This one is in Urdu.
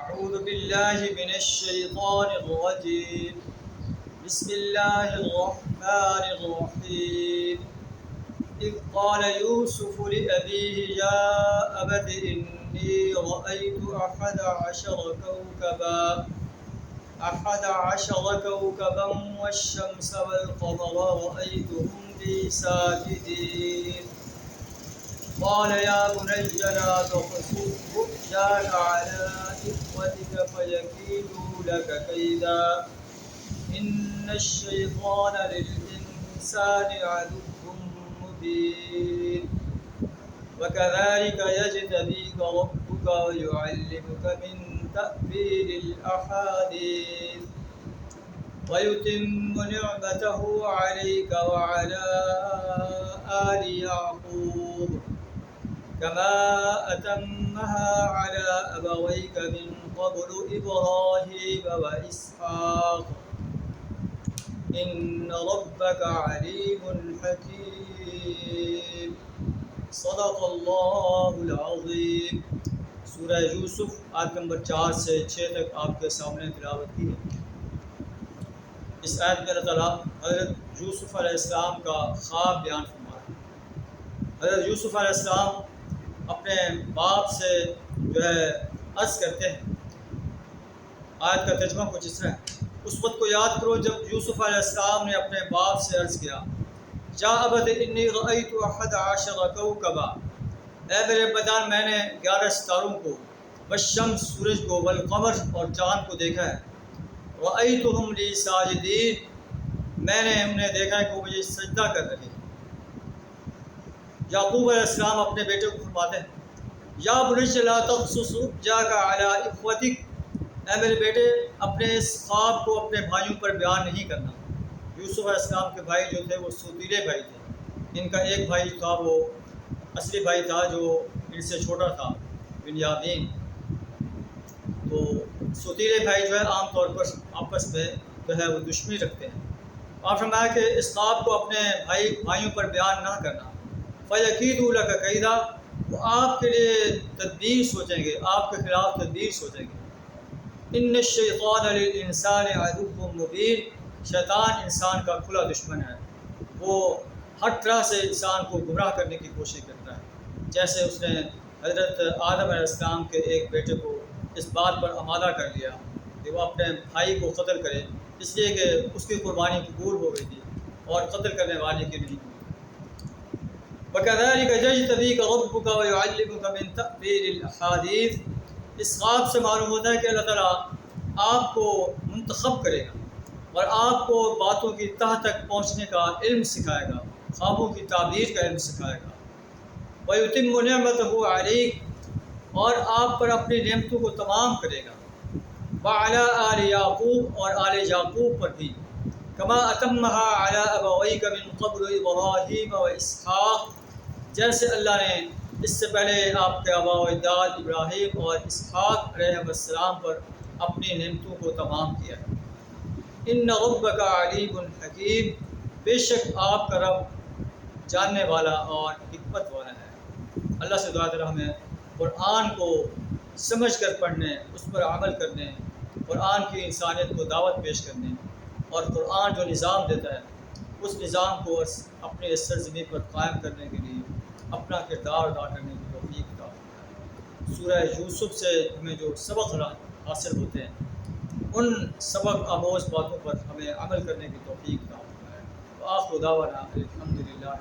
أعوذ بالله من الشيطان الرجيم. بسم الله الرحمن الرحيم. إذ قال يوسف لأبيه يا أبت إني رأيت أحد عشر كوكبا والشمس والقمر رأيتهم لي ساجدين. قال يا بني لا تقصص رؤياك على إخوتك فيكيدوا لك كيدا إن الشيطان للإنسان عدو مبين. وكذلك يجتبيك ربك ويعلمك من تأويل الأحاديث ويتم نعمته عليك وعلى آل يعقوب كما أتمها على أبويك من قبل إبراهيم وإسحاق إن ربك عليم حكيم. صدق اللہ العظیم. سورہ یوسف آیت نمبر 4 سے 6 تک آپ کے سامنے تلاوت کی ہے. اس آیت میں اللہ تعالیٰ حضرت یوسف علیہ السلام کا خواب بیان فرما رہا ہے. حضرت یوسف علیہ السلام اپنے باپ سے جو ہے عرض کرتے ہیں. آیت کا ترجمہ کچھ اس طرح ہے: اس وقت کو یاد کرو جب یوسف علیہ السلام نے اپنے باپ سے عرض کیا یا ابت انی رأیت احد عشر کوکبا، اے میرے بدان میں نے 11 ستاروں کو، والشمس سورج کو، والقمر اور چاند کو دیکھا ہے، رأیتہم لی ساجدین میں نے انہیں دیکھا ہے کہ وہ مجھے سجدہ کر رہے ہیں. یعقوب علیہ السلام اپنے بیٹے کو فرماتے ہیں یا بنی لا تقصص رؤیاک علی اخوتک، اے میرے بیٹے اپنے اس خواب کو اپنے بھائیوں پر بیان نہیں کرنا. یوسف علیہ السلام کے بھائی جو تھے وہ سوتیلے بھائی تھے. ان کا ایک بھائی تھا وہ اصلی بھائی تھا جو ان سے چھوٹا تھا، بنیامین. تو سوتیلے بھائی جو ہے عام طور پر آپس میں جو ہے وہ دشمنی رکھتے ہیں. آپ فرمایا کہ اس خواب کو اپنے بھائیوں پر بیان نہ کرنا. فَيَكِيدُوا لَكَ كَيْدًا، وہ آپ کے لیے تدبیر سوچیں گے، آپ کے خلاف تدبیر سوچیں گے. إِنَّ الشَّيْطَانَ لِلْإِنسَانِ عَدُوٌّ مُّبِينٌ، شیطان انسان کا کھلا دشمن ہے. وہ ہر طرح سے انسان کو گمراہ کرنے کی کوشش کرتا ہے. جیسے اس نے حضرت آدم علیہ السلام کے ایک بیٹے کو اس بات پر آمادہ کر لیا کہ وہ اپنے بھائی کو قتل کرے، اس لیے کہ اس کی قربانی قبول ہو گئی تھی اور قتل کرنے والے کی نہیں ہوئی. وَكَذَلِكَ يَجْتَبِيكَ رَبُّكَ وَيُعَلِّمُكَ مِن تَأْوِيلِ الْأَحَادِيثِ. اس خواب سے معلوم ہوتا ہے کہ اللہ تعالیٰ آپ کو منتخب کرے گا اور آپ کو باتوں کی تہ تک پہنچنے کا علم سکھائے گا، خوابوں کی تعبیر کا علم سکھائے گا. وَيُتِمُّ نِعْمَتَهُ عَلَيْكَ، اور آپ پر اپنی نعمتوں کو تمام کرے گا. وَعَلَىٰ آلِ یعقوب، اور آل یعقوب پر بھی. كَمَا أَتَمَّهَا عَلَىٰ أَبَوَيْكَ مِن قَبْلُ إِبْرَاهِيمَ وَإِسْحَاقَ، جیسے اللہ نے اس سے پہلے آپ کے آباء و اجداد ابراہیم اور اسحاق علیہ السلام پر اپنی نعمتوں کو تمام کیا. ان ربک علیم حکیم، بے شک آپ کا رب جاننے والا اور حکمت والا ہے. اللہ سے دعا کریں ہمیں قرآن کو سمجھ کر پڑھنے، اس پر عمل کرنے، قرآن کی انسانیت کو دعوت پیش کرنے، اور قرآن جو نظام دیتا ہے اس نظام کو اپنے اس سرزمین پر قائم کرنے کے لیے اپنا کردار ادا کرنے کی توفیق عطا فرمائے. سورہ یوسف سے ہمیں جو سبق حاصل ہوتے ہیں ان سبق آموز باتوں پر ہمیں عمل کرنے کی توفیق عطا فرمائے. وآخر دعوانا الحمدللہ.